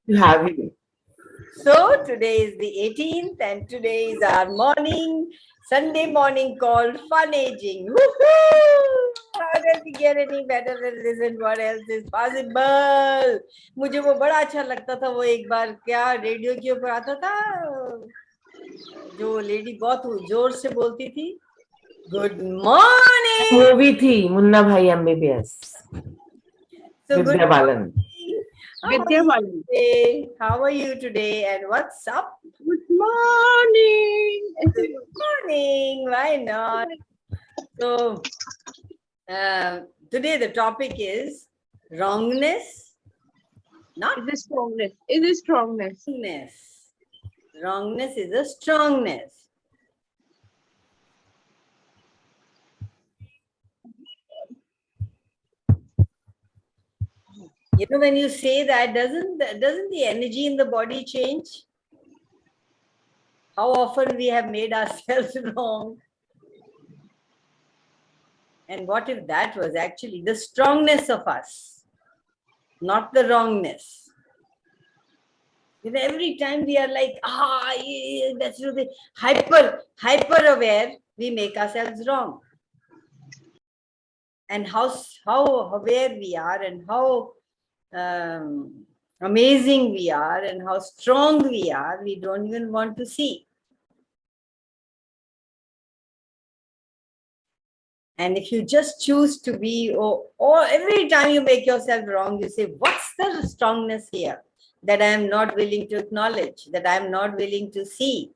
You have you. So today is the 18th and today is our Sunday morning called Fun Aging. Woohoo! How does it get any better than this and what else is possible? मुझे वो बड़ा अच्छा लगता था वो एक बार क्या radio के ऊपर आता था जो लेडी बहुत जोर से बोलती थी गुड मॉर्निंग मूवी थी मुन्ना भाई MBBS So good Vidya Balan. morning. Vidya Balan. How are you today? And what's up? Good morning. Good morning. Why not? So today the topic is wrongness, not Is this strongness? Is this strongness? wrongness. Wrongness is a strongness. You know, when you say that, doesn't the energy in the body change? How often we have made ourselves wrong? And what if that was actually the strongness of us, not the wrongness? You know, every time we are like, yeah, that's really hyper aware, we make ourselves wrong. And how aware we are and how amazing we are and how strong we are, we don't even want to see. And if you just choose to be, or every time you make yourself wrong, you say, what's the strongness here that I am not willing to acknowledge, that I am not willing to see?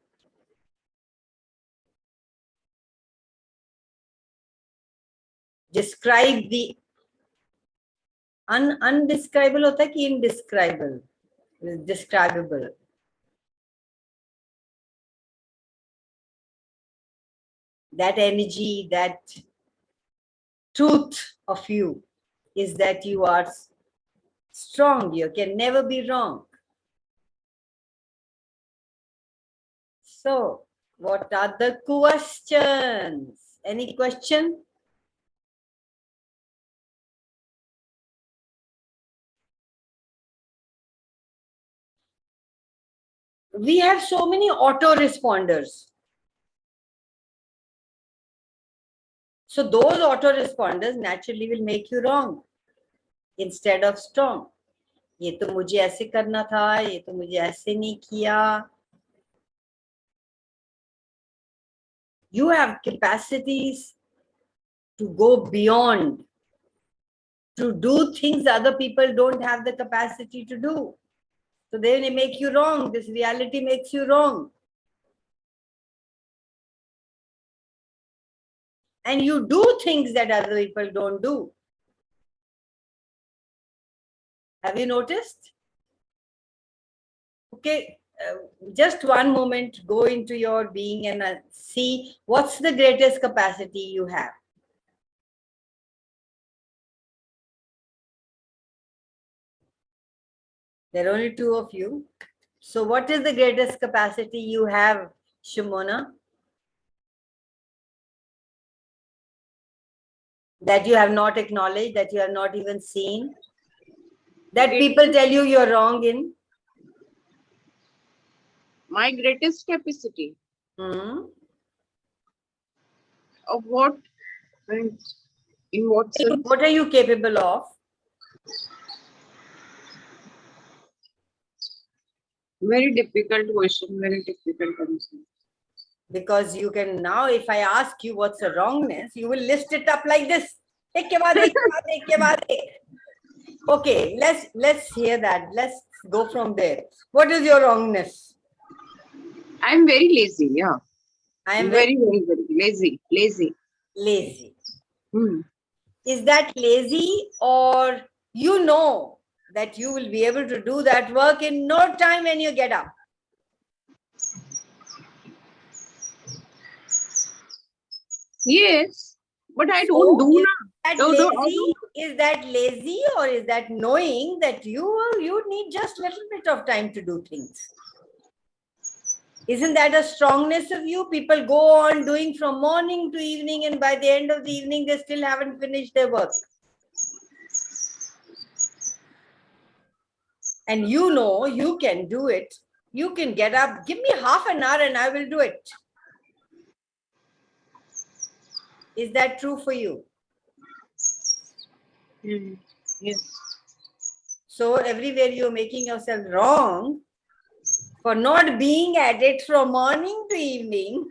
Describe the undescribable hota ki indescribable? Describable. That energy, that truth of you is that you are strong. You can never be wrong. So, what are the questions? Any question? We have so many autoresponders. So those autoresponders naturally will make you wrong instead of strong. ये तो मुझे ऐसे करना था, ये तो मुझे ऐसे नहीं किया. You have capacities to go beyond, to do things other people don't have the capacity to do. So they make you wrong. This reality makes you wrong. And you do things that other people don't do. Have you noticed? Okay, just one moment, go into your being and see what's the greatest capacity you have. There are only two of you. So what is the greatest capacity you have, Shimona? That you have not acknowledged, that you have not even seen, that people tell you you're wrong in? My greatest capacity. Hmm? Of what? In what sense? What are you capable of? Very difficult question, very difficult answer. Because you can now, if I ask you what's a wrongness, you will list it up like this. Okay, let's hear that. Let's go from there. What is your wrongness? I'm very lazy, yeah. I am very lazy. lazy. Hmm. Is that lazy, or you know that you will be able to do that work in no time when you get up? Yes, but I don't do Is that lazy, or is that knowing that you need just a little bit of time to do things? Isn't that a strongness of you? People go on doing from morning to evening, and by the end of the evening, they still haven't finished their work. and you know you can do it, you can get up, give me half an hour and I will do it. Is that true for you? Yes. So everywhere you're making yourself wrong for not being at it from morning to evening,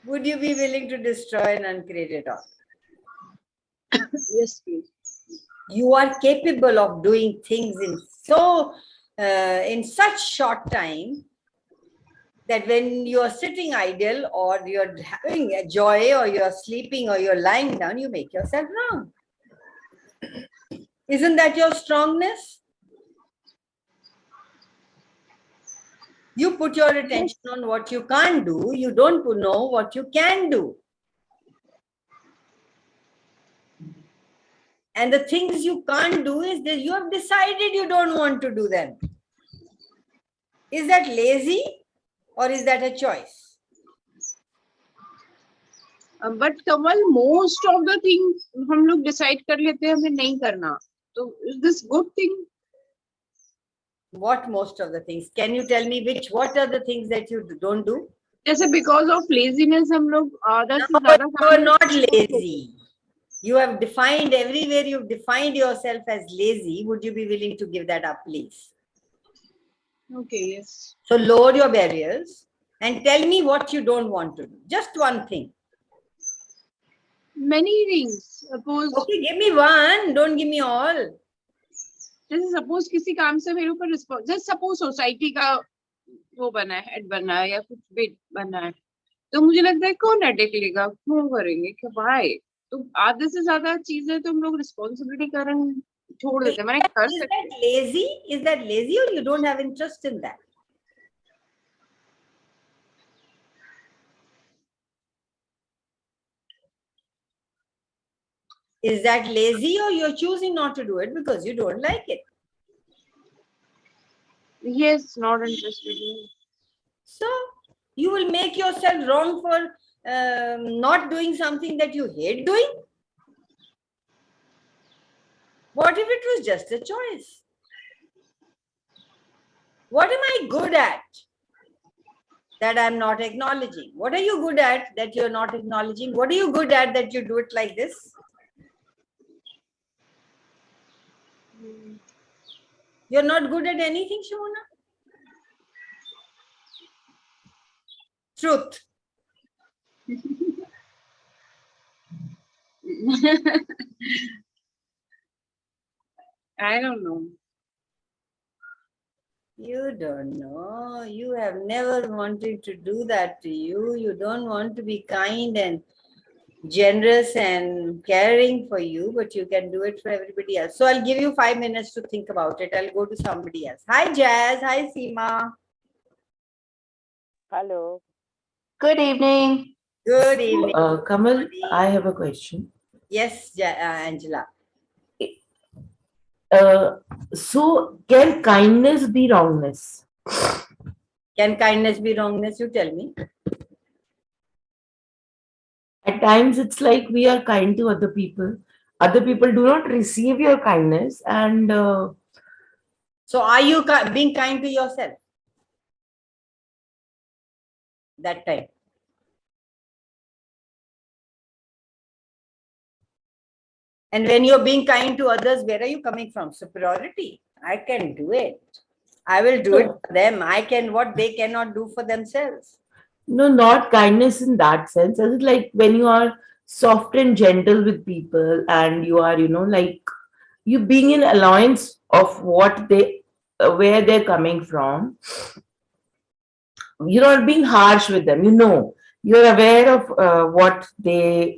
would you be willing to destroy and uncreate it all? Yes, please. You are capable of doing things in such short time that when you're sitting idle or you're having a joy or you're sleeping or you're lying down, you make yourself wrong. Isn't that your strongness? You put your attention on what you can't do. You don't know what you can do. And the things you can't do is that you have decided you don't want to do them. Is that lazy or is that a choice? But Kamal, most of the things हम लोग decide कर लेते हैं हमें नहीं करना. So is this good thing? What most of the things? Can you tell me what are the things that you don't do? जैसे because of laziness हम लोग आधा से No, ज़्यादा you are not lazy. You have defined everywhere you've defined yourself as lazy. Would you be willing to give that up, please? Okay, yes. So lower your barriers and tell me what you don't want to do. Just one thing. Many things. Suppose Okay, give me one. Don't give me all. जैसे suppose किसी काम से मेरे ऊपर response, जैसे suppose society का वो बना है, head बना है या कुछ भी बना है, तो मुझे लगता है कौन headache लेगा, क्यों करेंगे, क्या why? तो आधे से ज्यादा चीजें तो हम लोग responsibility कारण छोड़ देते हैं. मैंने कर Is सकते. that lazy? Is that lazy or you don't have interest in that? Is that lazy or you're choosing not to do it because you don't like it? Yes, not interested. So you will make yourself wrong for not doing something that you hate doing? What if it was just a choice? What am I good at that I'm not acknowledging? What are you good at that you're not acknowledging? What are you good at that you do it like this? You're not good at anything, Shimona? Truth. I don't know. You don't know. You have never wanted to do that to you. You don't want to be kind and generous and caring for you, but you can do it for everybody else. So I'll give you 5 minutes to think about it. I'll go to somebody else. Hi, Jazz. Hi, Seema. Hello. Good evening. Good evening. Kamal, I have a question. Yes, Angela. So can kindness be wrongness? Can kindness be wrongness? You tell me. At times it's like we are kind to other people. Other people do not receive your kindness, and So are you being kind to yourself that time? And when you're being kind to others, where are you coming from? Superiority. I can do it. I will do it for them. I can what they cannot do for themselves. no, not kindness in that sense. It's like when you are soft and gentle with people, and you are, like you being in allowance of what they, where they're coming from. You're not being harsh with them. You're aware of what their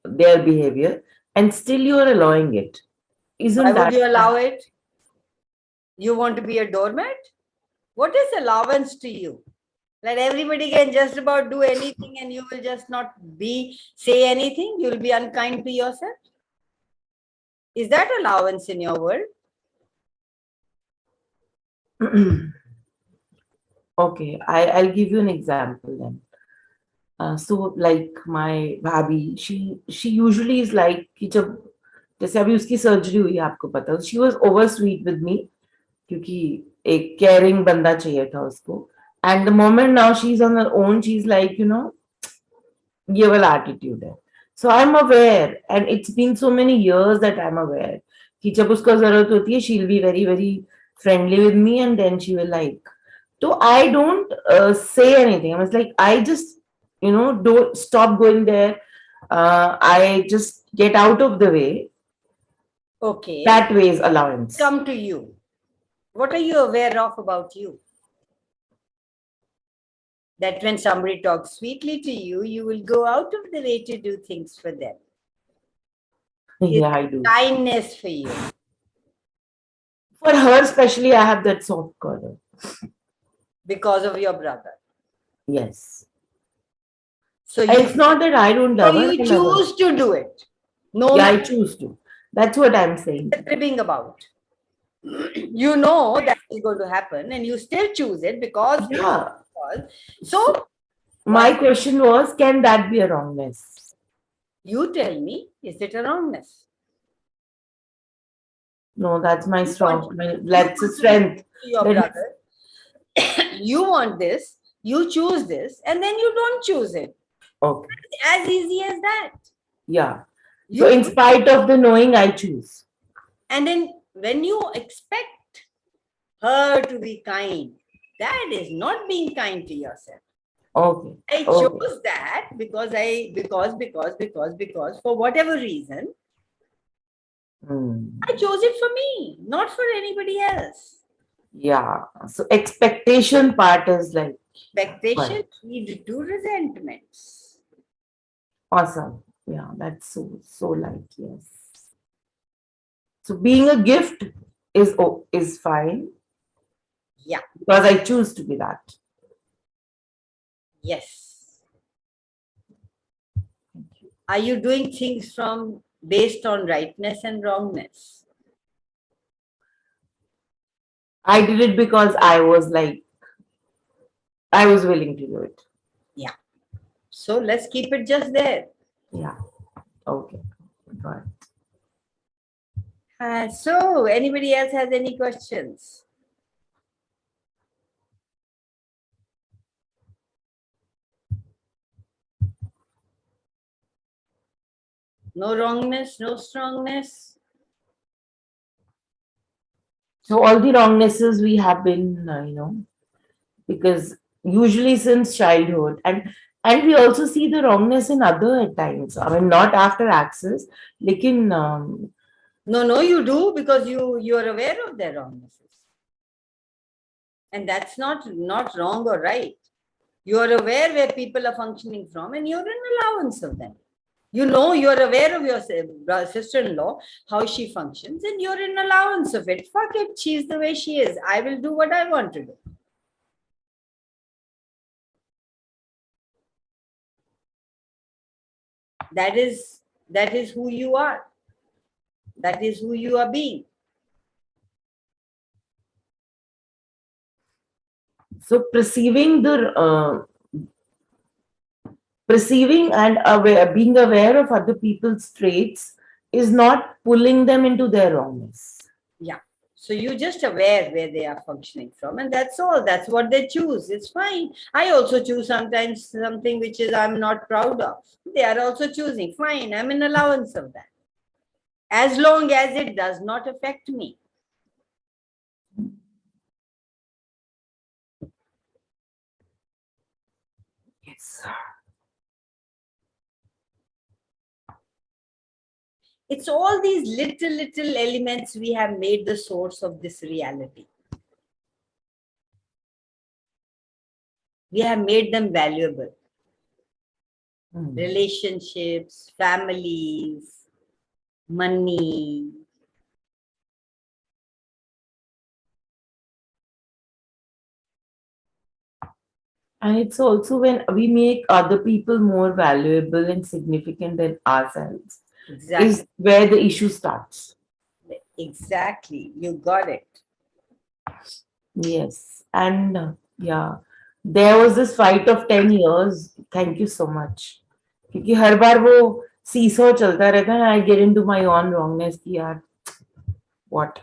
behavior, and still you are allowing it. Isn't Why that would you allow it? You want to be a doormat? What is allowance to you? That everybody can just about do anything and you will just not say anything? You will be unkind to yourself? Is that allowance in your world? Okay, I'll give you an example then. So like my bhabhi, she usually is like कि जब जैसे अभी उसकी surgery हुई आपको पता है, she was over sweet with me क्योंकि एक केयरिंग बंदा चाहिए था उसको. And the moment now she is on her own, she is like ये वाला एटीट्यूड है. So I am aware and it's been so many years that I am aware कि जब उसको जरूरत होती है she will be very very friendly with me and then she will like. तो I don't say anything. I was like, I just don't stop going there. I just get out of the way. Okay. That way is allowance. Come to you. What are you aware of about you? That when somebody talks sweetly to you, you will go out of the way to do things for them. Yeah, I do. Kindness for you. For her especially, I have that soft corner. Because of your brother. Yes. So it's not that I don't love her. you choose to do it. No, yeah, I choose to. That's what I'm saying. Cribbing about. You know that is going to happen, and you still choose it because. Yeah. So my question was, can that be a wrongness? You tell me, is it a wrongness? No, that's my strong. That's a strength. Your brother. You want this, you choose this, and then you don't choose it. Okay. As easy as that. Yeah. So in spite of the knowing, I choose. And then when you expect her to be kind, that is not being kind to yourself. Okay. I chose that because for whatever reason, I chose it for me, not for anybody else. Yeah. So expectation part is like. Expectation lead to resentments. Awesome. Yeah, that's so like, yes. So being a gift is fine. Yeah. Because I choose to be that. Yes. Are you doing things based on rightness and wrongness? I did it because I was willing to do it. Yeah. So let's keep it just there. Yeah. Okay. Got it. So anybody else has any questions? No wrongness, no strongness. So all the wrongnesses we have been, because usually since childhood, and we also see the wrongness in other at times. I mean, not after access, no, you do because you are aware of their wrongnesses, and that's not wrong or right. You are aware where people are functioning from, and you're in allowance of them. You are aware of your sister-in-law, how she functions, and you're in allowance of it. Fuck it, she's the way she is. I will do what I want to do. That is who you are. That is who you are being. So perceiving and being aware of other people's traits is not pulling them into their wrongness. Yeah. So you're just aware where they are functioning from, and that's all. That's what they choose. It's fine. I also choose sometimes something which is I'm not proud of. They are also choosing. Fine. I'm in allowance of that. As long as it does not affect me. Yes. It's all these little elements we have made the source of this reality. We have made them valuable. Relationships, families, money. And it's also when we make other people more valuable and significant than ourselves. Exactly. Is where the issue starts. Exactly. You got it. Yes. And yeah, there was this fight of 10 years. Thank you so much. क्योंकि हर बार वो seesaw चलता रहता है. I get into my own wrongness कि यार what.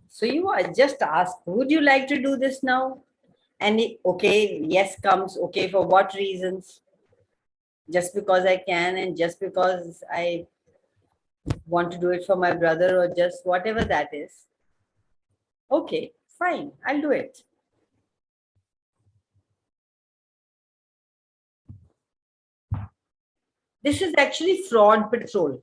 So you are just asked, would you like to do this now? And okay, yes comes, okay, for what reasons? Just because I can, and just because I want to do it for my brother, or just whatever that is. Okay, fine, I'll do it. This is actually fraud patrol.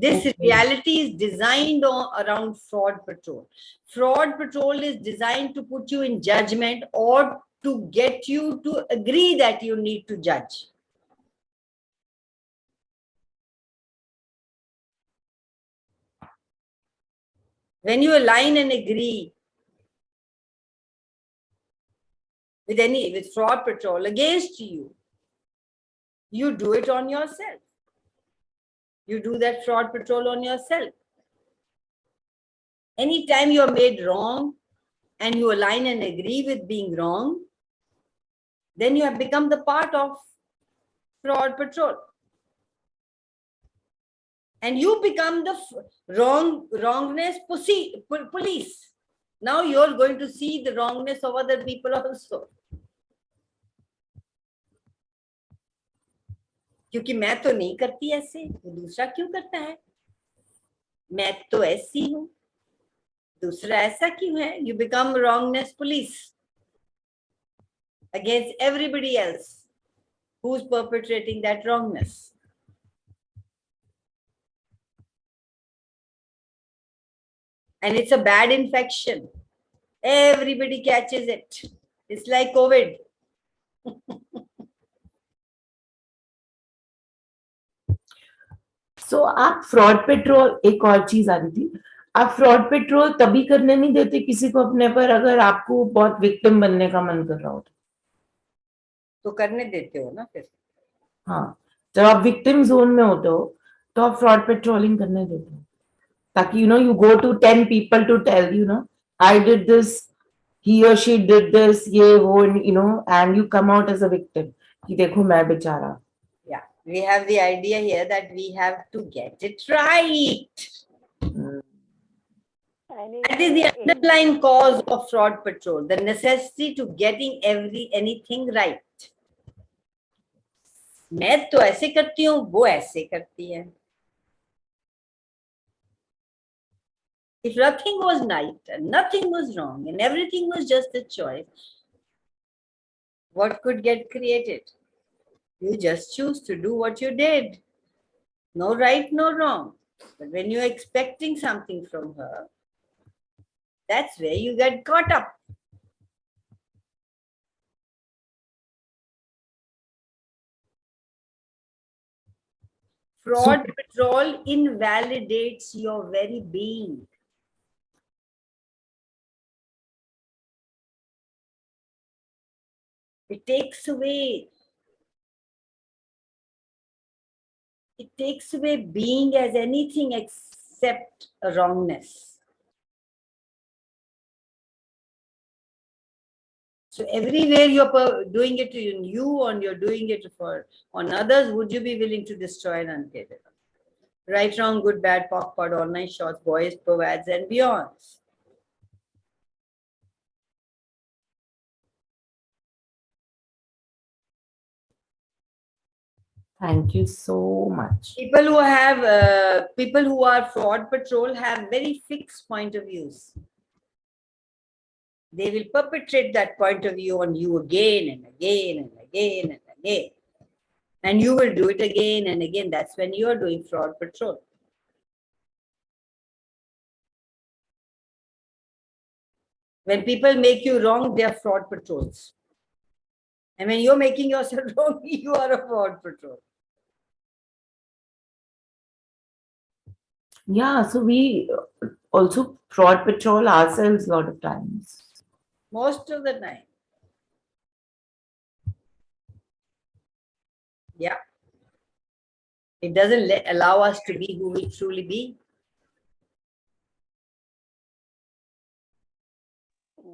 This Okay. reality is designed around fraud patrol. Fraud patrol is designed to put you in judgment or to get you to agree that you need to judge. When you align and agree with fraud patrol against you, you do it on yourself. You do that fraud patrol on yourself. Anytime you are made wrong and you align and agree with being wrong, then you have become the part of fraud patrol. And you become the wrongness police. Now you're going to see the wrongness of other people also. क्योंकि मैं तो नहीं करती ऐसे, वो दूसरा क्यों करता है? मैं तो ऐसी हूं, दूसरा ऐसा क्यों है? You become wrongness police against everybody else who's perpetrating that wrongness. And it's a bad infection. Everybody catches it. It's like COVID. So आप फ्रॉड पेट्रोल, एक और चीज आ रही थी, आप फ्रॉड पेट्रोल तभी करने नहीं देते किसी को अपने पर अगर आपको बहुत विक्टिम बनने का मन कर रहा हो तो करने देते हो ना फिर. हाँ, जब आप विक्टिम जोन में होते हो तो आप फ्रॉड पेट्रोलिंग करने देते हो ताकि you go to 10 people to tell I did this, he or she did this, ये वो, and you come out as a victim कि देखो मैं बेचारा. Yeah, we have the idea here that we have to get it right. That is the underlying cause of fraud patrol, the necessity to getting anything right. मैं तो ऐसे करती हूँ, वो ऐसे करती है. If nothing was right and nothing was wrong and everything was just a choice, what could get created? You just choose to do what you did. No right, no wrong. But when you're expecting something from her, that's where you get caught up. Fraud patrol invalidates your very being. It takes away being as anything except a wrongness. So everywhere you're doing it in you and you're doing it on others, would you be willing to destroy and unkill it? Right, wrong, good, bad, POC, POD, online shorts, boys, pro ads, and beyonds. Thank you so much. People who are fraud patrol have very fixed point of views. They will perpetrate that point of view on you again and again and again and again. And you will do it again and again. That's when you're doing fraud patrol. When people make you wrong, they are fraud patrols. And when you're making yourself wrong, you are a fraud patrol. Yeah, so we also fraud patrol ourselves a lot of times. Most of the time. Yeah. It doesn't allow us to be who we truly be.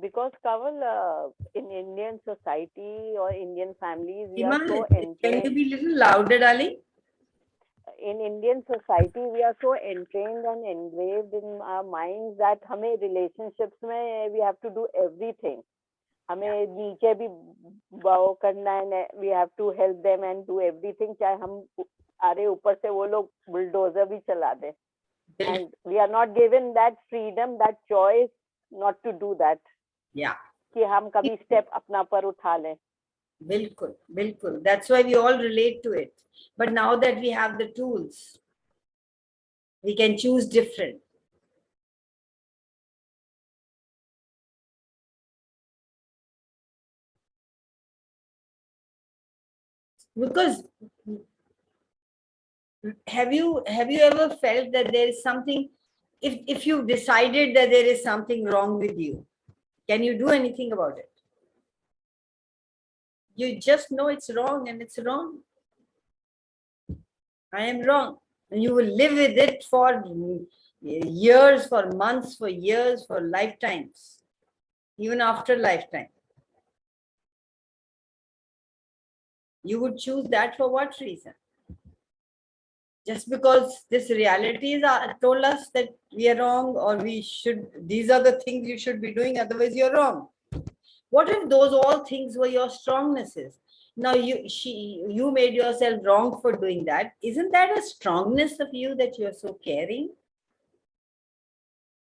Because Kanwal, in Indian society or Indian families, we Seema, are so can you engaged. be a little louder, darling? in Indian society, we are so entrained and engraved in our minds that हमें relationships में we have to do everything. हमें नीचे भी bow करना है, we have to help them and do everything. चाहे हम अरे ऊपर से वो लोग bulldozer भी चला दे. And we are not given that freedom, that choice not to do that. Yeah. कि हम कभी step अपना पर उठा लें. Bilkul, bilkul. That's why we all relate to it. But now that we have the tools, we can choose different. Because have you ever felt that there is something, if you decided that there is something wrong with you, can you do anything about it? You just know it's wrong and it's wrong. I am wrong. And you will live with it for years, for months, for years, for lifetimes, even after lifetime. You would choose that for what reason? Just because this reality told us that we are wrong, or we should, these are the things you should be doing, otherwise you're wrong. What if those all things were your strongnesses? Now you made yourself wrong for doing that. Isn't that a strongness of you, that you're so caring?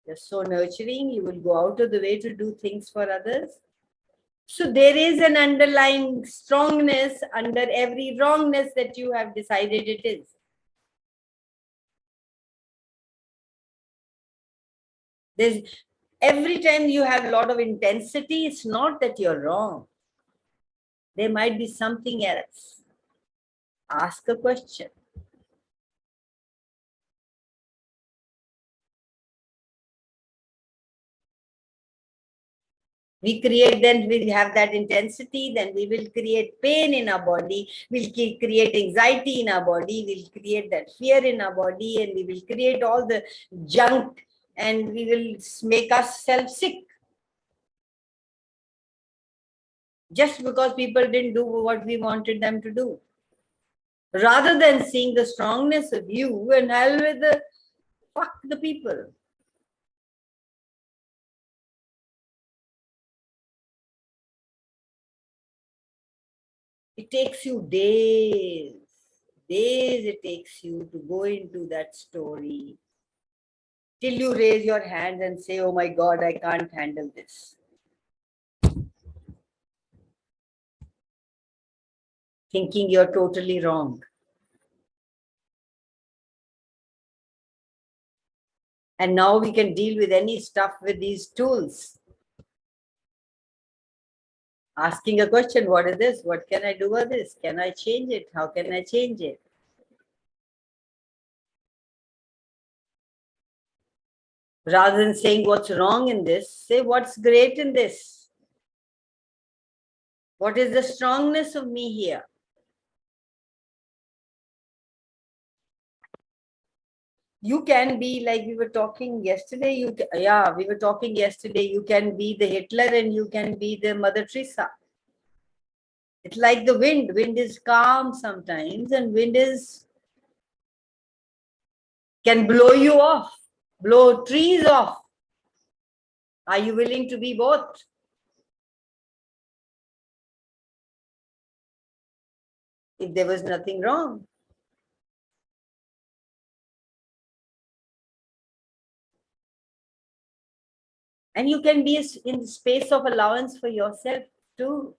You're so nurturing, you will go out of the way to do things for others. So there is an underlying strongness under every wrongness that you have decided it is. There's, every time you have a lot of intensity, it's not that you're wrong. There might be something else. Ask a question. We create, then we have that intensity, then we will create pain in our body, we'll create anxiety in our body, we'll create that fear in our body, and we will create all the junk, and we will make ourselves sick. Just because people didn't do what we wanted them to do. Rather than seeing the strongness of you and hell with the fuck the people. It takes you days it takes you to go into that story till you raise your hands and say, oh my God, I can't handle this. Thinking you're totally wrong. And now we can deal with any stuff with these tools. Asking a question, what is this? What can I do with this? Can I change it? How can I change it? Rather than saying what's wrong in this, say what's great in this. What is the strongness of me here? You can be, like we were talking yesterday, you can be the Hitler and you can be the Mother Teresa. It's like the wind. Wind is calm sometimes, and wind can blow you off, blow trees off. Are you willing to be both? If there was nothing wrong. And you can be in the space of allowance for yourself too.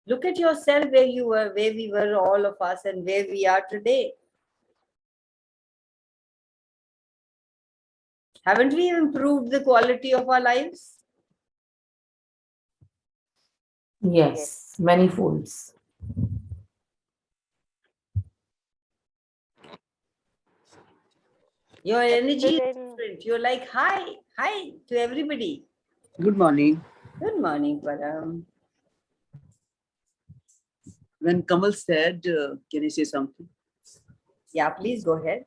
Look at yourself, where you were, where we were, all of us, and where we are today. Haven't we improved the quality of our lives? Yes, many folds. Your energy is different. You're like, hi to everybody. Good morning. Good morning, Param. When Kamal said, can I say something? Yeah, please go ahead.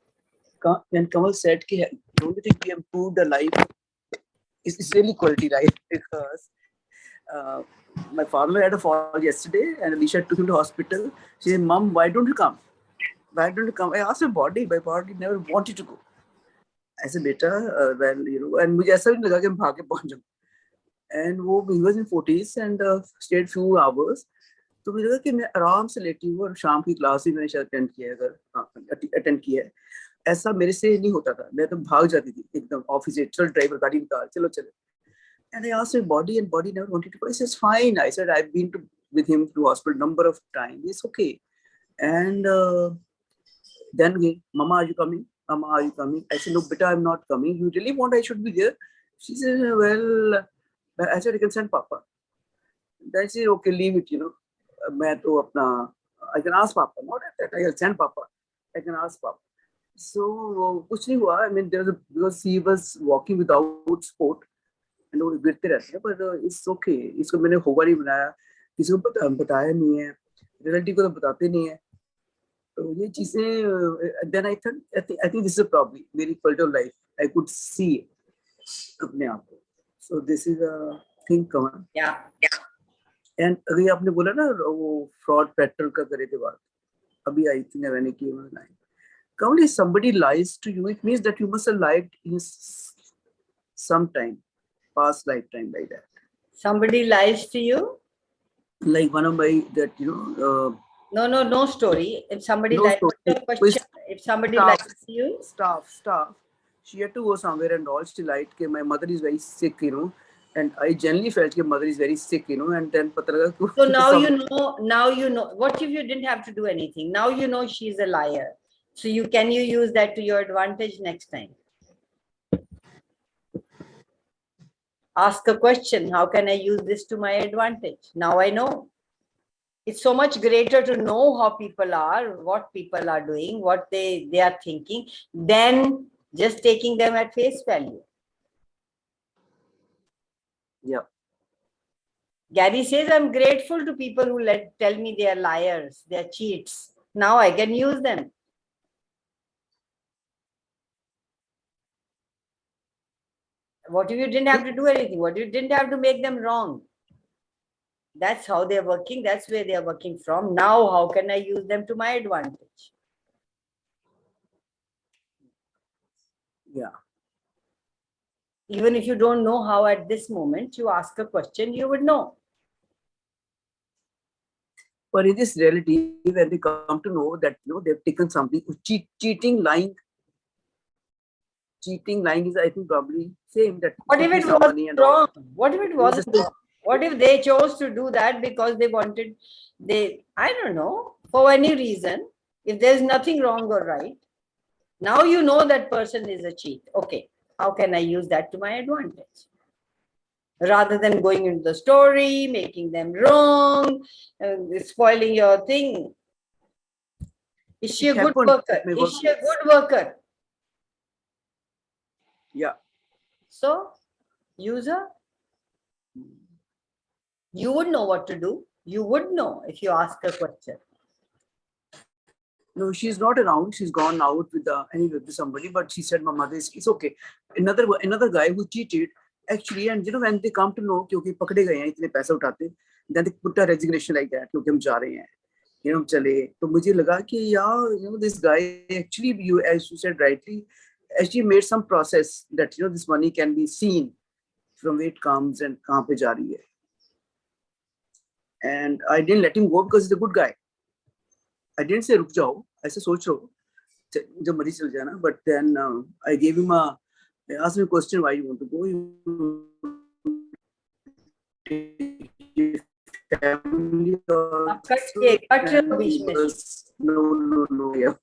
When Kamal said, the only thing we improved the life is really quality life, because my father had a fall yesterday, and Alicia took him to hospital. She said, "Mom, why don't you come? Why don't you come?" I asked my body never wanted to go. I said, "Beta, well, you know," and मुझे ऐसा भी लगा कि मैं भाग के पहुंच जाऊँ. And he was in 40s and stayed few hours. तो मुझे लगा कि मैं आराम से लेटी हूँ और शाम की क्लास भी मैंने शायद अटेंड किया है. ऐसा मेरे से नहीं होता था. मैं तो भाग जाती थी एकदम ऑफिस से. चल ड्राइवर गाड़ी निकाल, चलो चलो. And I asked my body, and body never wanted to go. I said, fine. I said, I've been with him to hospital number of times. It's okay. And then again, Mama, are you coming? Mama, are you coming? I said, no, beta, I'm not coming. You really want I should be there? She said, well, I said, I can send Papa. Then she said, okay, leave it, you know. I can ask Papa. Not that I can send Papa. I can ask Papa. So, कुछ नहीं हुआ. I mean, because he was walking without support. वो गिरते रहते हैं, पर it's okay. इसको मैंने होगा नहीं बनाया, किसी को बताया नहीं है, रिलेटिव को तो बताते नहीं है. तो ये चीजें then I think this is a problem. मेरी quality of life I could see अपने आप को. So this is a thing common. And अभी आपने बोला ना वो फ्रॉड पेट्रोल का करे थे बात, अभी आई थिंक मैंने की line. Kawal, if somebody lies to you, it means that you must have lied in some time, past lifetime, like that. Somebody lies to you? Like one of my that No story. If somebody no lies story. to your question, if somebody Staff. lies to you, Staff. She had to go somewhere and all. She lied that my mother is very sick, you know, and I genuinely felt that mother is very sick, you know, and then pata laga so now you know. What if you didn't have to do anything? Now you know she's a liar. So can you use that to your advantage next time? Ask a question. How can I use this to my advantage? Now I know. It's so much greater to know how people are, what people are doing, what they are thinking, than just taking them at face value. Yeah. Gary says, I'm grateful to people who tell me they are liars, they are cheats. Now I can use them. What if you didn't have to do anything? What if you didn't have to make them wrong? That's how they're working. That's where they're working from. Now, how can I use them to my advantage? Yeah. Even if you don't know how at this moment, you ask a question, you would know. But in this reality, when they come to know that they've taken something, cheating, lying is, I think, probably same. That what if it was wrong? What if it wasn't wrong? What if they chose to do that because they wanted, I don't know, for any reason, if there's nothing wrong or right, now you know that person is a cheat. Okay, how can I use that to my advantage? Rather than going into the story, making them wrong, spoiling your thing. Is she a good worker? Is she a good worker? Yeah. So, use her. You would know what to do. You would know if you ask a question. No, she's not around. She's gone out with somebody. But she said, "My mother is. It's okay." Another guy who cheated actually, and when they come to know, क्योंकि पकड़े गए हैं इतने पैसे उठाते, then they put a resignation like that, क्योंकि हम जा रहे हैं, चले. तो मुझे लगा कि this guy actually, as you said rightly, actually made some process that this money can be seen from where it comes and कहाँ पे जा रही है. And I didn't let him go because he's a good guy. I didn't say रुक जाओ, ऐसे सोच लो, जब मर्जी चल जाना. But then I gave him I asked him a question, why you want to go? No. Yeah.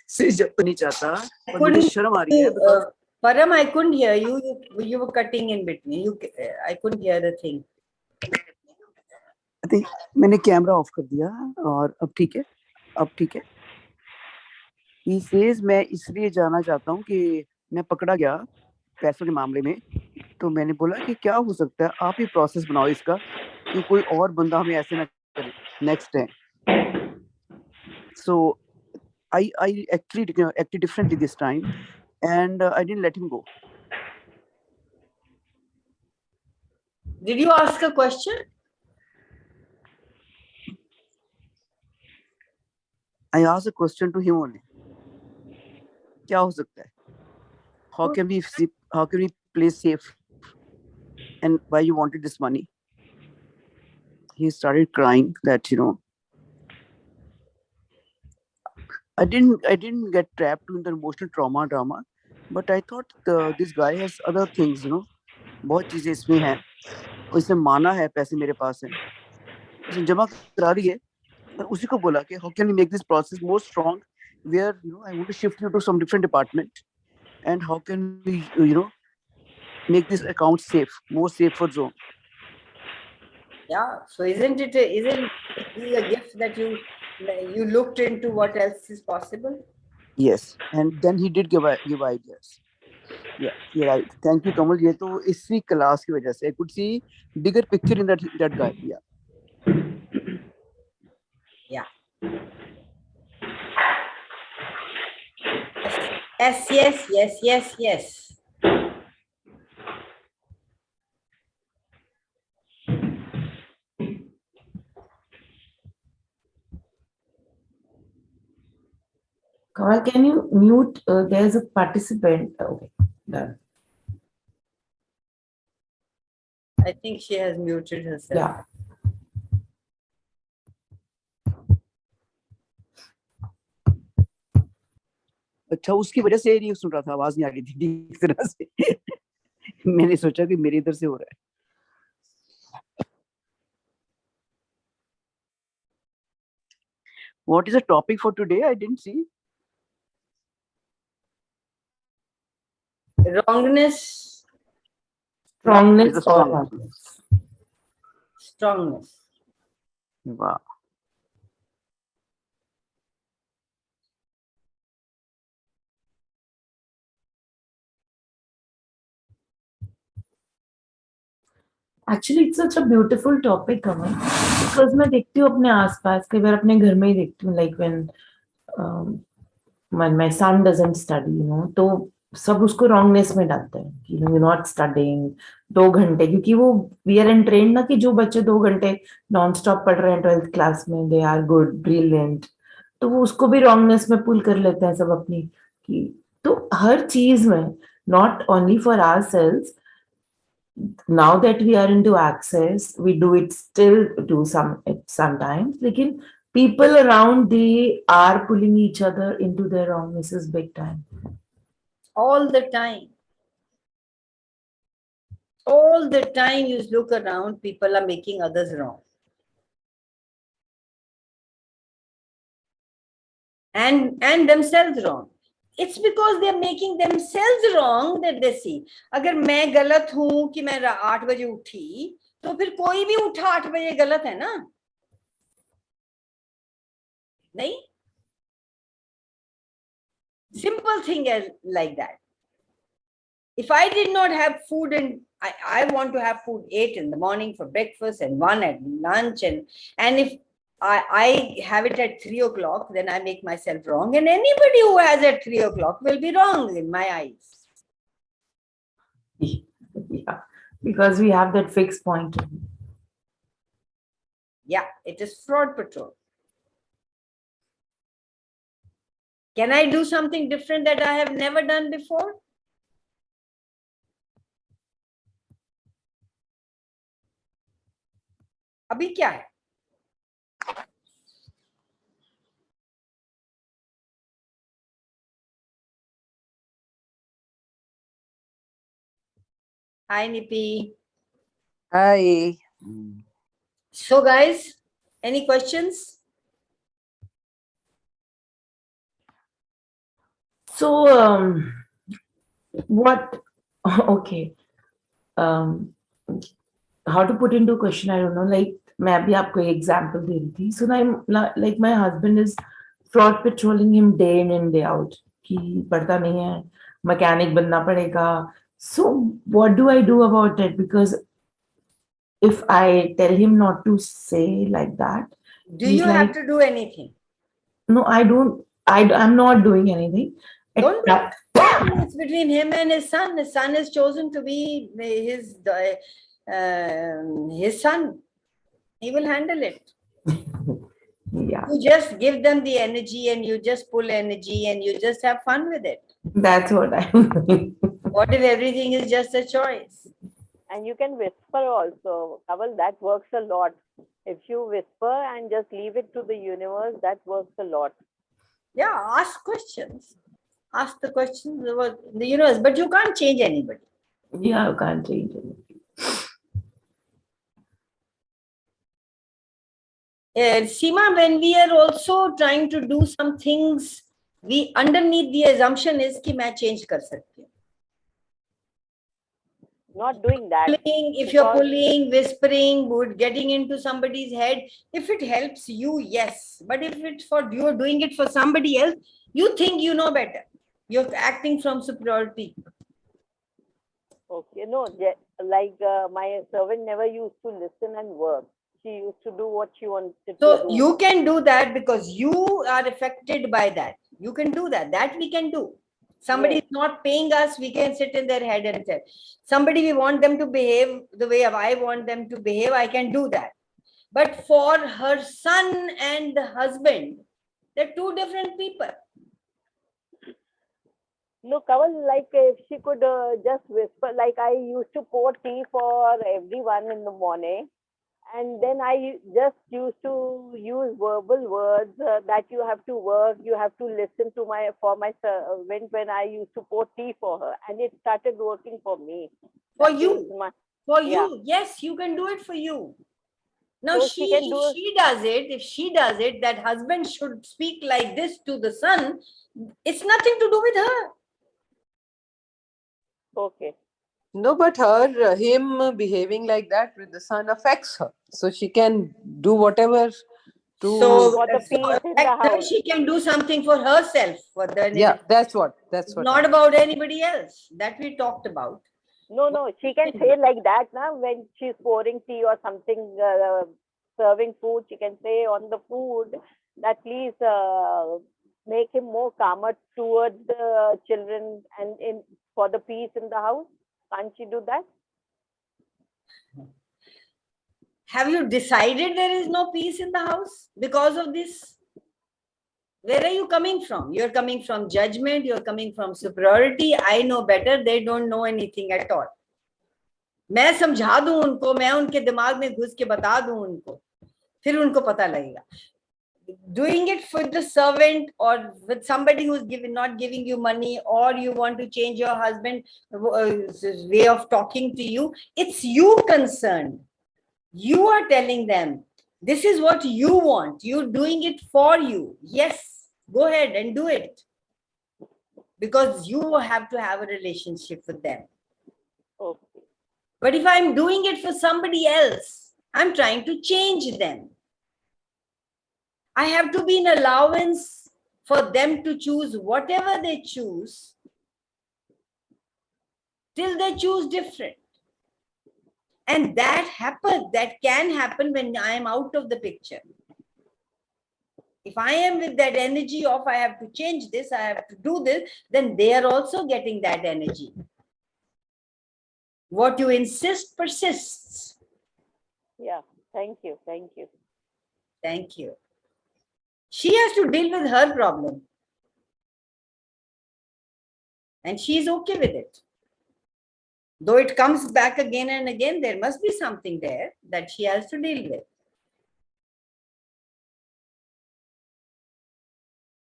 से जब नहीं चाहता, पर मुझे शर्म आ रही है. Param, I couldn't hear you. You were cutting in between. I couldn't hear the thing. I think मैंने कैमरा ऑफ कर दिया और अब ठीक है. He says मैं इसलिए जाना चाहता हूँ कि मैं पकड़ा गया पैसों के मामले में. तो मैंने बोला कि क्या हो सकता है, आप ही प्रोसेस बनाओ इसका कि कोई और बंदा हमें ऐसे ना करे next time. So I actually acted differently this time, and I didn't let him go. Did you ask a question? I asked a question to him only. क्या हो सकता है? How can we play safe? And why you wanted this money? He started crying that, I didn't get trapped in the emotional trauma drama, but I thought this guy has other things, बहुत चीजें इसमें हैं और इसने माना है पैसे मेरे पास हैं, इसने जमा करा रही है, और उसी को बोला कि how can we make this process more strong, where I want to shift you to some different department, and how can we make this account safe, more safer zone. Yeah. So isn't it a gift that you looked into what else is possible? Yes, and then he did give ideas. Yeah, you're right. Thank you, Kamal. ये तो इसी class की वजह से I could see bigger picture in that guy. Yeah. Yeah. Yes, yes, yes, yes, yes. Kamal, can you mute? There's a participant. Okay, done. I think she has muted herself. Yeah. अच्छा, उसकी वजह से नहीं सुन रहा था, आवाज नहीं आ रही थी ठीक तरह से. मैंने सोचा कि मेरे इधर से हो रहा है. What is the topic for today? I didn't see. Wrongness. Strongness It's a or strong. wrongness. Strongness. Wow. Actually, it's such a beautiful topic, Kamal. Because मैं देखती हूँ अपने आसपास, कई बार अपने घर में ही देखती हूँ, like when my son doesn't study, तो सब उसको wrongness में डालते हैं कि you're not studying 2 घंटे, क्योंकि वो we are trained ना कि जो बच्चे 2 घंटे नॉन स्टॉप पढ़ रहे हैं 12th क्लास में, they are good, brilliant, तो वो उसको भी wrongness में पुल कर लेते हैं सब अपनी कि, तो हर चीज में, not only for ourselves, now that we are into access, we do it still do sometimes. Lekin people around, they are pulling each other into their wrongnesses big time. All the time. All the time you look around, people are making others wrong. And themselves wrong. It's because they're making themselves wrong that they see. अगर मैं गलत हूं कि मैं 8 बजे उठी, तो फिर कोई भी उठा 8 बजे गलत है ना? नहीं? Simple thing is like that. If I did not have food and I want to have food 8 in the morning for breakfast and 1 at lunch, and if I have it at 3 o'clock, then I make myself wrong. And anybody who has at 3 o'clock will be wrong in my eyes. Yeah, because we have that fixed point. Yeah, it is fraud patrol. Can I do something different that I have never done before? अभी क्या है? Hi, Nipi. Hi. So, guys, any questions? So, what? Okay. How to put into question? I don't know. Like, मैं अभी आपको एक example दे रही थी. So, like my husband is fraud patrolling him day in and day out. कि पढ़ता नहीं है, mechanic बनना पड़ेगा. So, what do I do about it? Because if I tell him not to say like that, Do you have to do anything? No, I don't. I'm not doing anything. Don't do it. It's between him and his son. His son is chosen to be his his son. He will handle it. Yeah, You just give them the energy and you just pull energy and you just have fun with it. that's what I'm doing. What if everything is just a choice? And you can whisper also. Kaval, that works a lot. If you whisper and just leave it to the universe, that works a lot. Yeah, ask questions. Ask the questions about the universe, but you can't change anybody. Yeah, I can't change it. Seema, when we are also trying to do some things, we underneath the assumption is कि मैं change कर सकती हूँ. Not doing that. If you're pulling, whispering, getting into somebody's head, if it helps you, yes. But if it's for you're doing it for somebody else, you think you know better. You're acting from superiority. Okay, no, like my servant never used to listen and work. She used to do what she wanted to So do. you can do that because you are affected by that. You can do that. That we can do. Somebody is not paying us, we can sit in their head and say, somebody we want them to behave the way I want them to behave, I can do that. But for her son and the husband, they're two different people. No, Kaval, like if she could just whisper, like I used to pour tea for everyone in the morning. And then I just used to use verbal words that you have to work, you have to listen to my servant when I used to pour tea for her, and it started working for me. For you, yes, you can do it for you. Now, So if she does it, that husband should speak like this to the son. It's nothing to do with her. Okay. No, but him behaving like that with the son affects her. So she can do whatever to. So, for the peace in the house. She can do something for herself. Yeah, that's what. Not about anybody else. That we talked about. No, she can say like that now when she's pouring tea or something, serving food. She can say on the food that please make him more calmer towards the children and in for the peace in the house. Can't she do that? Have you decided there is no peace in the house because of this? Where are you coming from? You're coming from judgment, you're coming from superiority. I know better, they don't know anything at all. मैं समझा दूं उनको, मैं उनके दिमाग में घुस के बता दूं उनको, फिर उनको पता लगेगा. Doing it for the servant or with somebody who's not giving you money, or you want to change your husband way of talking to you, it's you concerned. You are telling them, this is what you want. You're doing it for you. Yes, go ahead and do it. Because you have to have a relationship with them. Okay. But if I'm doing it for somebody else, I'm trying to change them. I have to be in allowance for them to choose whatever they choose till they choose different. And that can happen when I am out of the picture. If I am with that energy of I have to change this, I have to do this, then they are also getting that energy. What you insist persists. Yeah, thank you. Thank you. She has to deal with her problem. And she is okay with it. Though it comes back again and again, there must be something there that she has to deal with.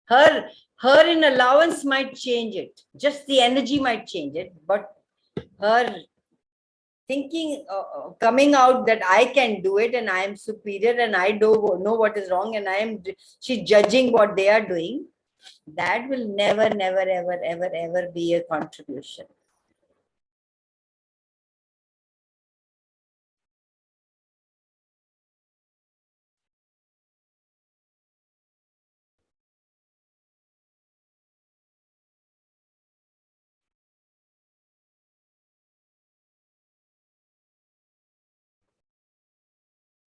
Her in allowance might change it. Just the energy might change it. But her thinking, coming out that I can do it and I am superior and I don't know what is wrong and she's judging what they are doing, that will never, ever be a contribution.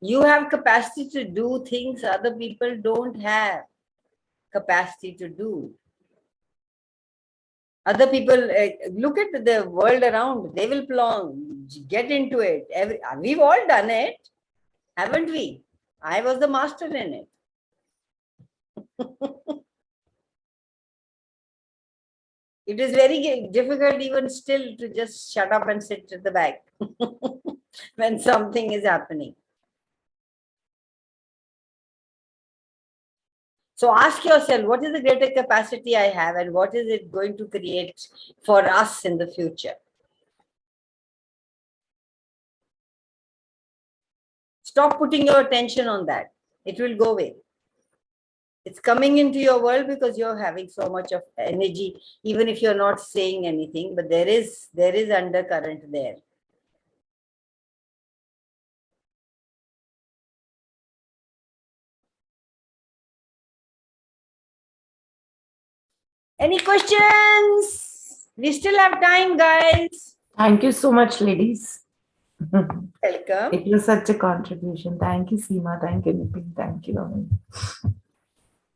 You have capacity to do things other people don't have capacity to do. Other people, look at the world around, they will get into it. We've all done it, haven't we? I was the master in it. It is very difficult even still to just shut up and sit at the back when something is happening. So ask yourself, what is the greater capacity I have and what is it going to create for us in the future? Stop putting your attention on that. It will go away. It's coming into your world because you're having so much of energy, even if you're not saying anything, but there is undercurrent there. Any questions? We still have time, guys. Thank you so much, ladies. Welcome. It was such a contribution. Thank you, Seema. Thank you, Nipin. Thank you, Raman.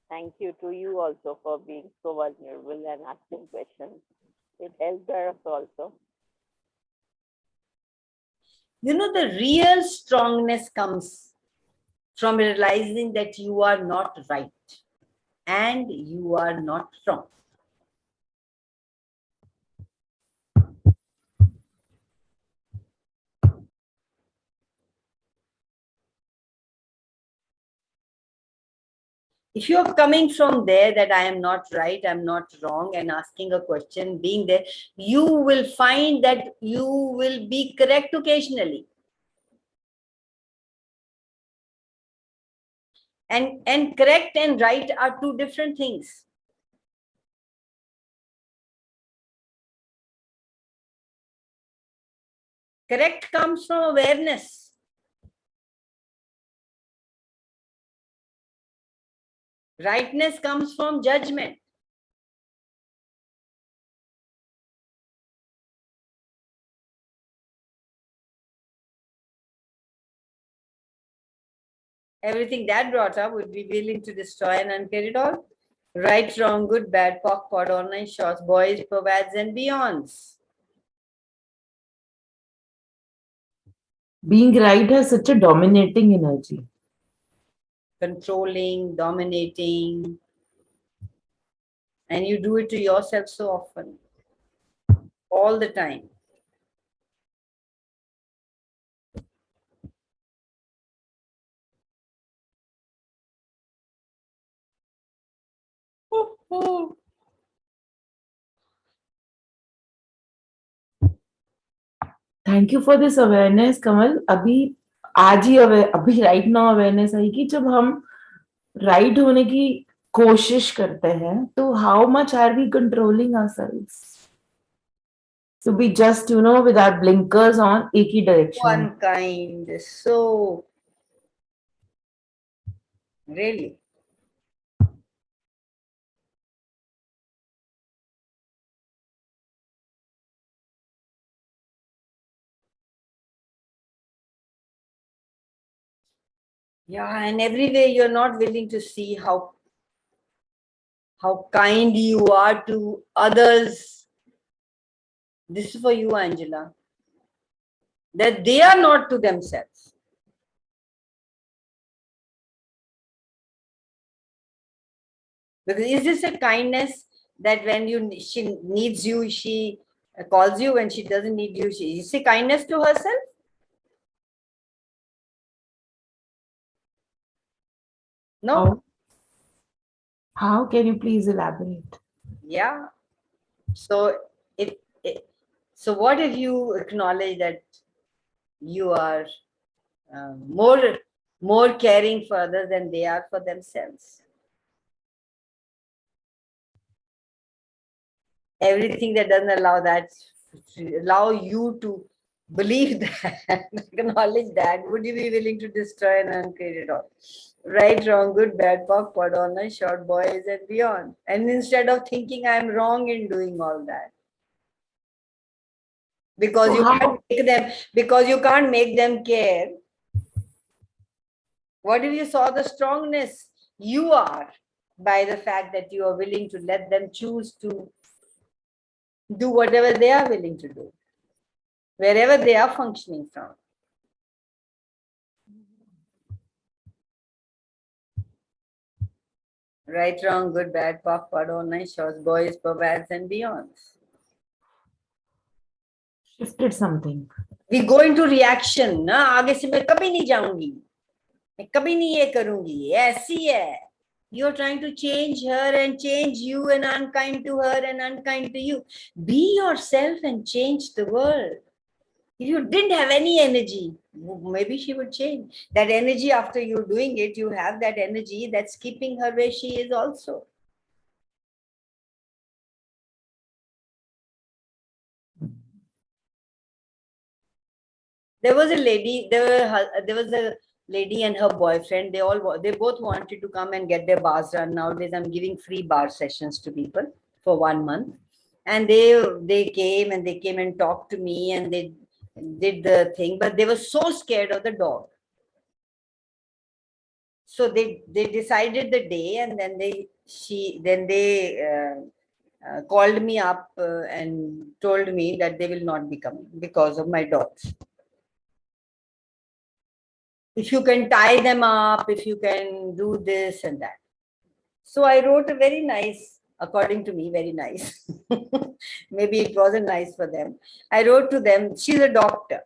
Thank you to you also for being so vulnerable and asking questions. It helped us also. You know, the real strongness comes from realizing that you are not right and you are not wrong. If you're coming from there, that I am not right, I'm not wrong, and asking a question, being there, you will find that you will be correct occasionally. And correct and right are two different things. Correct comes from awareness. Rightness comes from judgment. Everything that brought up would be willing to destroy and uncreate it all. Right, wrong, good, bad, POC, pod, online shots, boys, pervads, and beyonds. Being right has such a dominating energy. Controlling, dominating, and you do it to yourself so often, all the time. Thank you for this awareness, Kamal. अभी right now awareness आई कि जब हम right होने की कोशिश करते हैं तो how much are we controlling ourselves to be just with our blinkers on एक ही direction. One kind, so really. Yeah, and every way you're not willing to see how kind you are to others. This is for you, Angela. That they are not to themselves. Because is this a kindness that when she needs you, she calls you, when she doesn't need you, is it kindness to herself? No. How can you please elaborate? Yeah. So so what if you acknowledge that you are more caring for others than they are for themselves? Everything that doesn't allow you to believe that, acknowledge that, would you be willing to destroy and uncreate it all? Right, wrong, good, bad, POC, pod, online, short, boys, and beyond. And instead of thinking I'm wrong in doing all that, because you can't make them care. What if you saw the strongness you are by the fact that you are willing to let them choose to do whatever they are willing to do? wherever they are functioning from. Right, wrong, good, bad, pop, pad, online, shorts, boys, perverts, and beyonds. Shifted something. We go into reaction. ना आगे से मैं कभी नहीं जाऊंगी, मैं कभी नहीं ये करूंगी, ऐसी है. You're trying to change her and change you and unkind to her and unkind to you. Be yourself and change the world. If you didn't have any energy, maybe she would change. That energy after you doing it, you have that energy that's keeping her where she is also. There was a lady, there was a lady and her boyfriend. They both wanted to come and get their bars done. Nowadays, I'm giving free bar sessions to people for 1 month. And they came and talked to me and they did the thing, but they were so scared of the dog. So they decided the day, and then they called me up and told me that they will not be coming because of my dogs. If you can tie them up, if you can do this and that. So I wrote a very nice, according to me, very nice. Maybe it wasn't nice for them. I wrote to them, she's a doctor.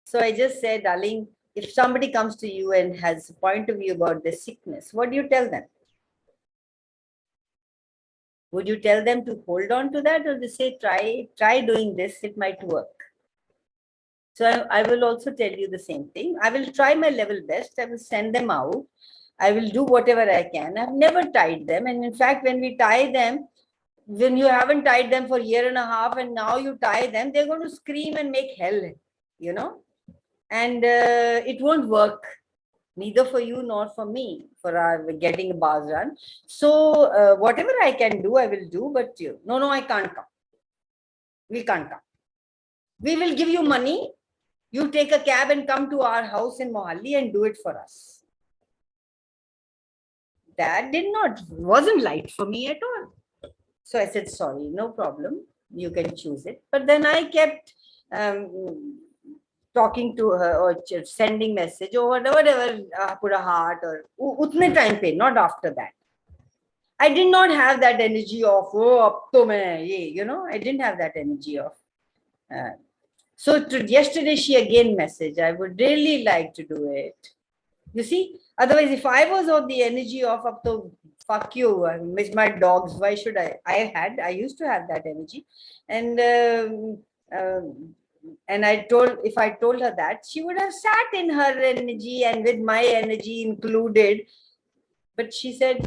So I just said, darling, if somebody comes to you and has a point of view about this sickness, what do you tell them? Would you tell them to hold on to that, or to say, try doing this, it might work? So I will also tell you the same thing. I will try my level best. I will send them out. I will do whatever I can. I've never tied them. And in fact, when we tie them, when you haven't tied them for a year and a half and now you tie them, they're going to scream and make hell, you know, and it won't work, neither for you nor for me, for our getting a bars run. So whatever I can do, I will do, but no, I can't come. We can't come. We will give you money. You take a cab and come to our house in Mohalli and do it for us. That wasn't light for me at all. So I said, sorry, no problem. You can choose it. But then I kept talking to her or sending message or whatever, put a heart or utne time pe, not after that. I did not have that energy of, ab to main ye, I didn't have that energy of. So yesterday she again messaged, I would really like to do it. You see, otherwise if I was of the energy of up to fuck you, I miss my dogs, why should I? I used to have that energy. And if I told her that, she would have sat in her energy and with my energy included. But she says,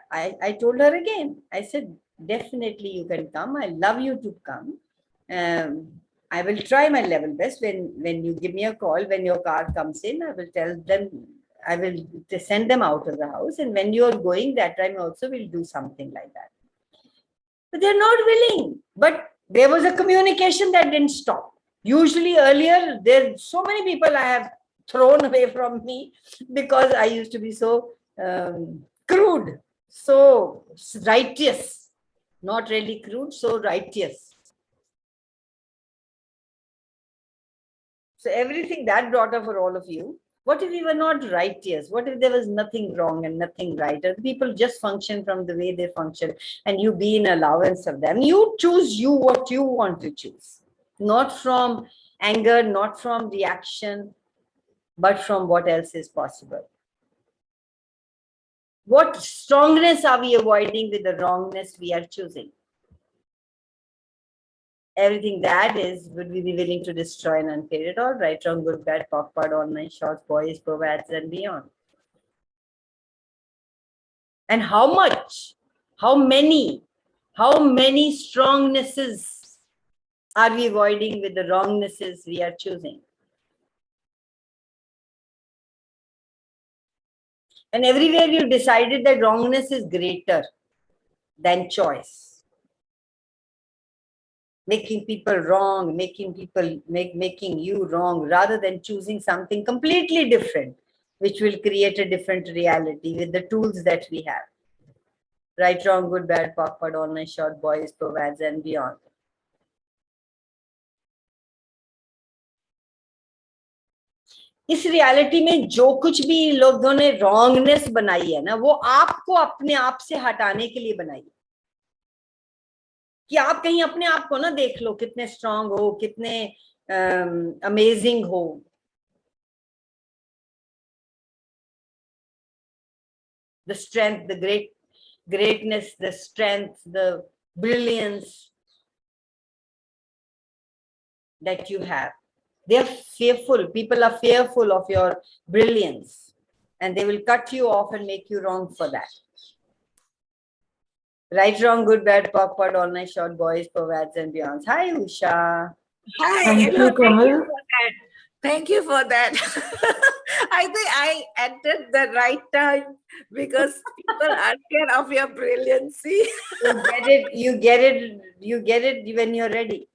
I told her again. I said, definitely you can come. I love you to come. I will try my level best. When you give me a call, when your car comes in, I will tell them, I will send them out of the house. And when you are going, that time also we'll do something like that. But they're not willing. But there was a communication that didn't stop. Usually earlier, there's so many people I have thrown away from me because I used to be so crude, so righteous, not really crude, so righteous. So everything that brought up for all of you. What if we were not righteous? What if there was nothing wrong and nothing right? And people just function from the way they function, and you be in allowance of them. You choose what you want to choose, not from anger, not from reaction, but from what else is possible. What strongness are we avoiding with the wrongness we are choosing? Everything that is, would we be willing to destroy and unpaid it all? Right, wrong, good, bad, pop, pad, online, shorts, boys, perverts, and beyond. And how much, how many strongnesses are we avoiding with the wrongnesses we are choosing? And everywhere we've decided that wrongness is greater than choice. Making people wrong, making you wrong, rather than choosing something completely different, which will create a different reality with the tools that we have. Right, wrong, good, bad, pop, pad, online, short, boys, perverts, and beyond. इस reality में जो कुछ भी लोगों ने wrongness बनाई है ना, वो आपको अपने आप से हटाने के लिए बनाई है, कि आप कहीं अपने आप को ना देख लो कितने स्ट्रांग हो, कितने अमेजिंग हो. The strength, the greatness, the strength, the brilliance that you have. They are fearful. People are fearful of your brilliance, and they will cut you off and make you wrong for that. Right, wrong, good, bad, POC, POD, all night, short, boys, perverts, and beyonds. Hi, Usha. Hi, Thank hello, you, thank you Kamal. for that. Thank you for that. I think I entered the right time because people are scared of your brilliancy. You get it. You get it. You get it when you're ready.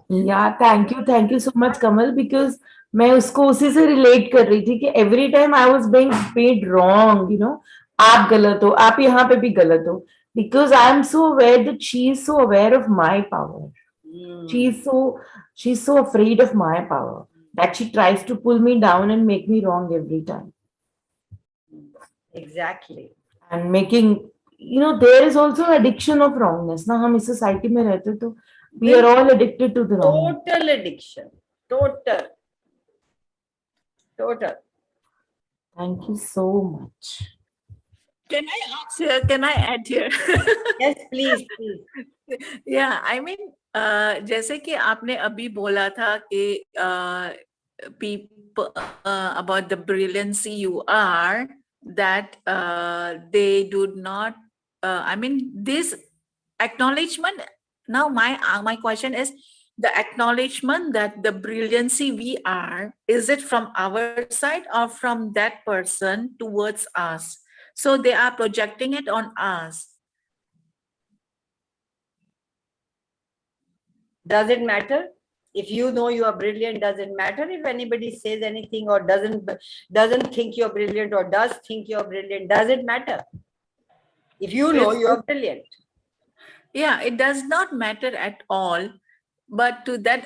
Yeah, thank you so much, Kamal, because मैं उसको उसी से relate कर रही थी कि every time I was being paid wrong, आप गलत हो, आप यहाँ पे भी गलत हो, because I am so aware that she is so aware of my power. She is she's so afraid of my power that she tries to pull me down and make me wrong every time. Exactly. And making, there is also addiction of wrongness. ना हम इस society में रहते तो we are all addicted to the wrong. Total addiction. Total. Total. Thank you so much. Can I ask here? Can I add here? Yes, please, please. Yeah, I mean, जैसे कि आपने अभी बोला था कि people about the brilliancy you are, that they do not. I mean, this acknowledgement. Now, my question is, the acknowledgement that the brilliancy we are, is it from our side or from that person towards us? So they are projecting it on us. Does it matter? If you know you are brilliant, does it matter if anybody says anything or doesn't think you're brilliant or does think you're brilliant? Does it matter? If you know you are brilliant. Yeah, it does not matter at all. But to that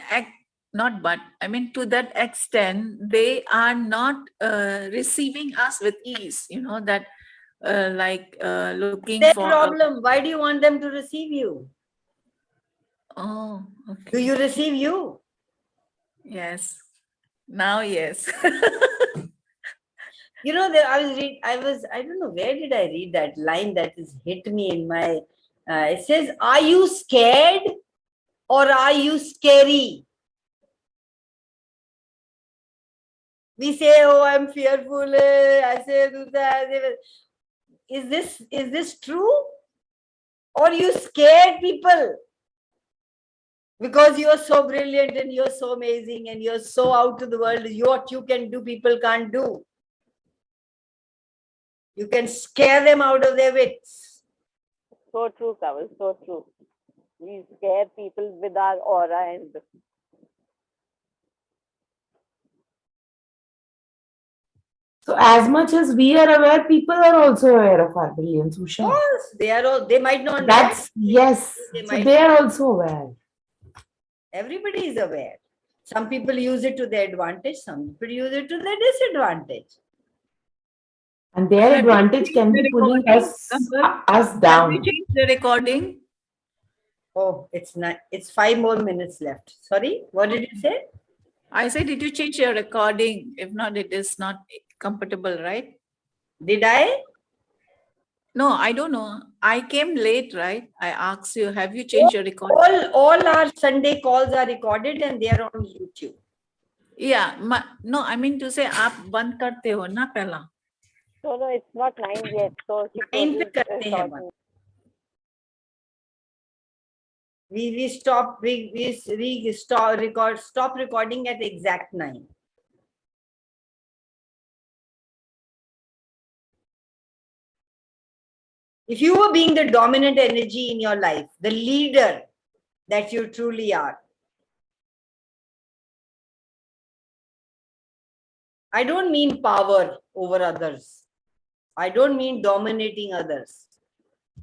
not but, I mean, to that extent, they are not receiving us with ease, that looking Their for problem. Why do you want them to receive you? Oh, Do okay. you receive you? Yes. Now, yes. I don't know, where did I read that line that has hit me in my, it says, are you scared or are you scary? We say, oh, I'm fearful. I say, is this true? Or you scared people? Because you are so brilliant and you're so amazing and you're so out to the world. What you can do, people can't do. You can scare them out of their wits. So true, Kaval, so true. We scare people with our aura and So as much as we are aware, people are also aware of our brilliance, Of Usha. course, they might not know. That's, yes. So they are also aware. Everybody is aware. Some people use it to their advantage, some people use it to their disadvantage. And their advantage can be pulling us Have down. you changed the recording? Oh, it's 5 more minutes left. Sorry, what did you say? I said, did you change your recording? If not, it is not compatible, right? Did I? No, I don't know. I came late, right? I asked you, have you changed your recording? All our Sunday calls are recorded and they are on YouTube. Yeah, no, I mean to say, आप बंद करते हो ना पहला. no, it's not 9 yet. So she 9 पे करते हैं बंद. We stop stop recording at exact 9. If you were being the dominant energy in your life, the leader that you truly are, I don't mean power over others. I don't mean dominating others.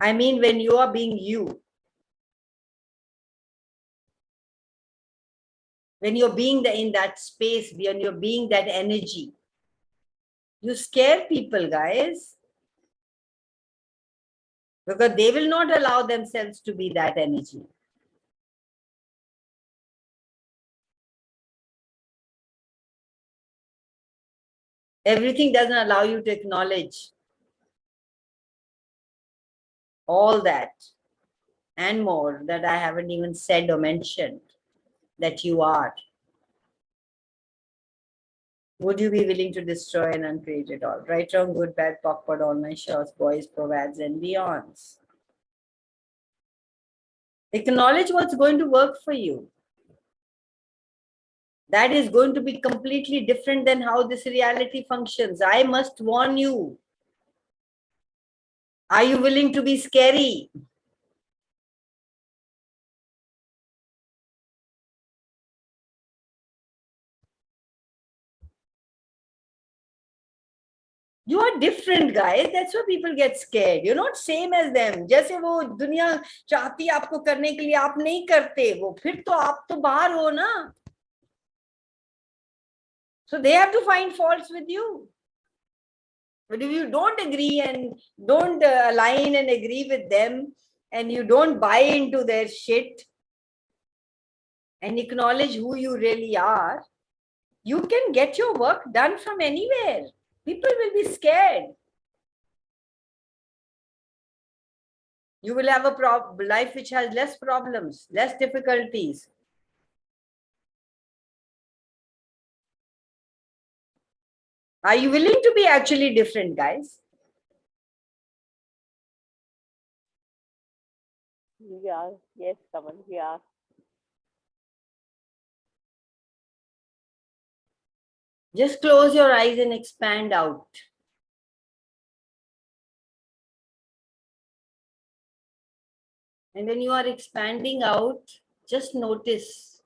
I mean when you are being you. When you're being in that space, when you're being that energy, You scare people, guys, because they will not allow themselves to be that energy. Everything doesn't allow you to acknowledge all that and more that I haven't even said or mentioned that you are. Would you be willing to destroy and uncreate it all? Right, wrong, good, bad, POC, all my shorts, boys, provads, and beyonds. Acknowledge what's going to work for you. That is going to be completely different than how this reality functions. I must warn you. Are you willing to be scary? You are different, guys. That's why people get scared. You're not same as them. जैसे वो दुनिया चाहती है आपको करने के लिए आप नहीं करते वो फिर तो आप तो बाहर हो ना. So they have to find faults with you. But if you don't agree and don't align and agree with them and you don't buy into their shit and acknowledge who you really are, you can get your work done from anywhere. People will be scared. You will have a life which has less problems, less difficulties. Are you willing to be actually different, guys? We are. Yes, Kamal, we are. Just close your eyes and expand out. And when you are expanding out, just notice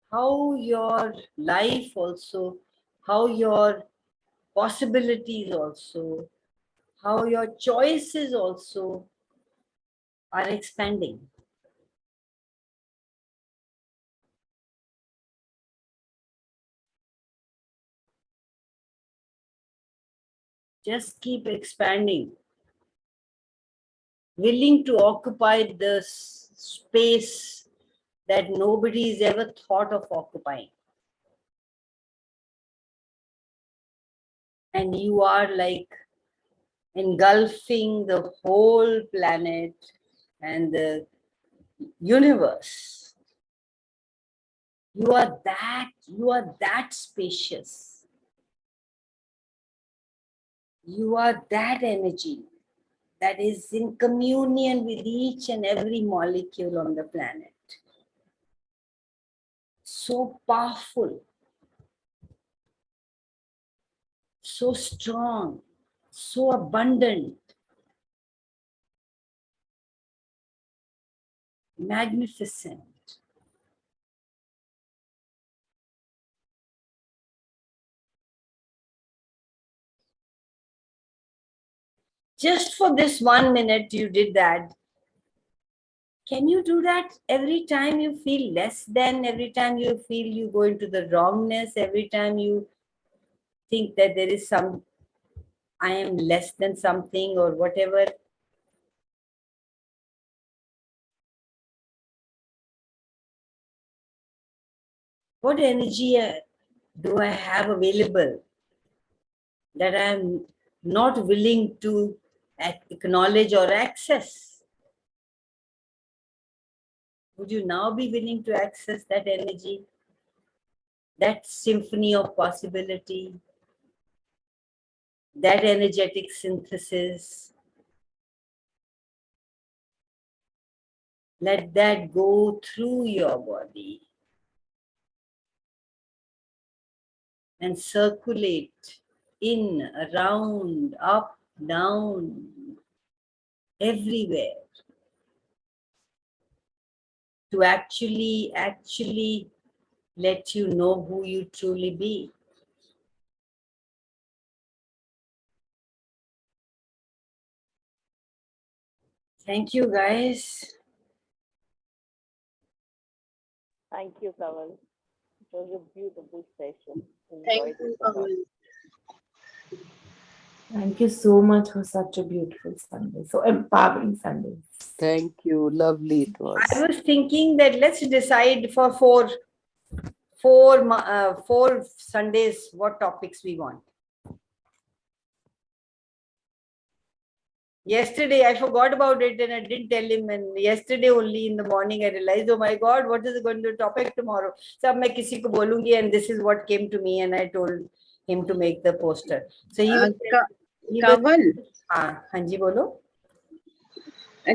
how your life also, how your possibilities also, how your choices also are expanding. Just keep expanding. Willing to occupy the space that nobody's ever thought of occupying. And you are like engulfing the whole planet and the universe. You are that spacious. You are that energy that is in communion with each and every molecule on the planet. So powerful, so strong, so abundant, magnificent. Just for this 1 minute, you did that. Can you do that every time you feel less than, every time you feel you go into the wrongness, every time you think that there is I am less than something or whatever? What energy do I have available that I am not willing to acknowledge or access? Would you now be willing to access that energy, that symphony of possibility, that energetic synthesis? Let that go through your body and circulate in, around, up, down, everywhere, to actually let you know who you truly be. Thank you, guys. Thank you, Kamal. It was a beautiful session. Thank Enjoyed you, it a lot. Kamal. Thank you so much for such a beautiful Sunday, so empowering Sunday. Thank you. Lovely it was. I was thinking that let's decide for four Sundays what topics we want. Yesterday I forgot about it and I didn't tell him, and yesterday only in the morning I realized, oh my God, what is going to be the topic tomorrow? So अब मैं किसी को बोलूंगी, and this is what came to me, and I told him to make the poster. So he was Kanwal हाँ जी बोलो.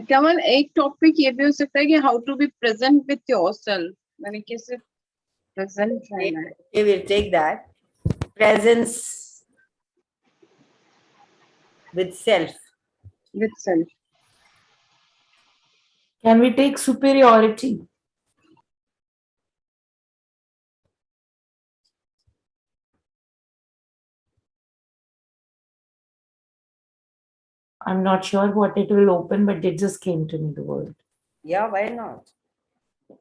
कंवल एक topic ये भी हो सकता है कि how to be present with yourself, मैंने कैसे प्रेजेंट रहना है. Okay, we'll take that. Presence with self. With self. Can we take superiority? I'm not sure what it will open, but it just came to me, the word. Yeah, why not? We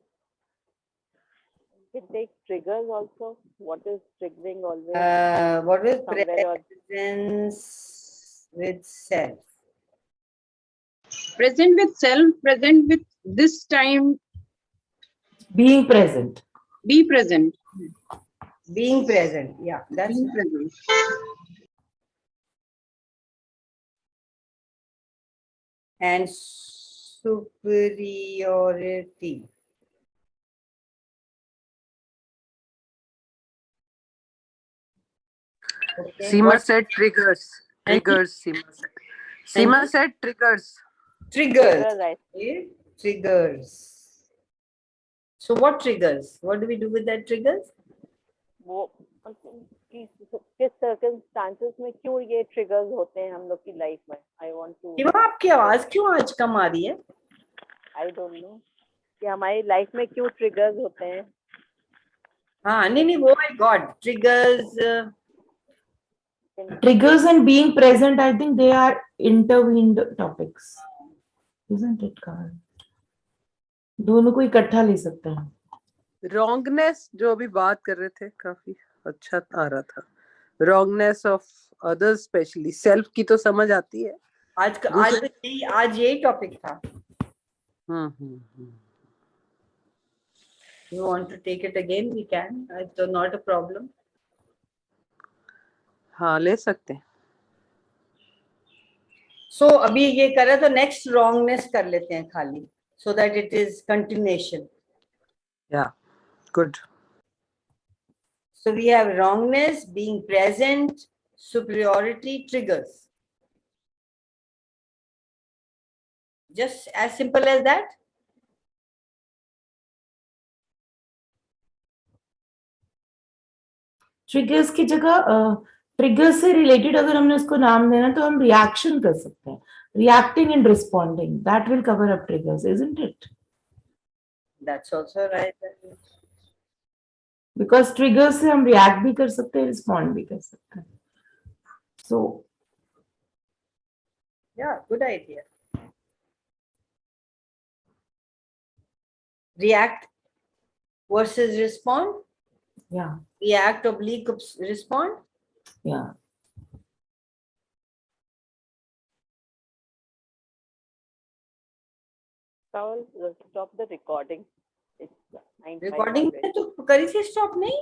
can take triggers also. What is triggering always? What is Somewhere or presence with self? Present with self, present with this time, Being present. be present. Being present. Yeah, that's Being present. and superiority. Okay. Seema What said triggers. Triggers, Seema said. Seema said triggers. triggers? triggers, I Okay. Triggers. So what triggers? What do we do with that triggers? वो किस circumstances में क्यों ये triggers होते हैं हम लोग की लाइफ में? आई वांट टू कि वो आपकी आवाज क्यों आज कम आ रही है? आई डोंट नो कि हमारी लाइफ में क्यों ट्रिगर्स होते हैं. हाँ नहीं वो I got triggers. Triggers and being present, I think they are intervened topics. Isn't it, Carl? दोनों को इकट्ठा ले सकते हैं. Wrongness जो अभी बात कर रहे थे काफी अच्छा आ रहा था. Wrongness of others, especially self की तो समझ आती है. आज यही टॉपिक था. You want to take it again? We can. So not a problem. हाँ ले सकते हैं. So अभी ये करा तो next wrongness कर लेते हैं खाली, so that it is continuation. Yeah, good. So we have wrongness, being present, superiority, triggers. Just as simple as that. Triggers की जगह ट्रिगर से रिलेटेड अगर हमने उसको नाम देना तो हम रिएक्शन कर सकते हैं. Reacting and responding, that will cover up triggers, isn't it? That's also right. Because trigger से हम रिएक्ट भी कर सकते हैं, रिस्पॉन्ड भी कर सकते हैं. सो Yeah, good idea. React versus respond. yeah, React oblique respond. yeah. Stop the recording. It's 9:05 Recording already. तो करी से stop नहीं.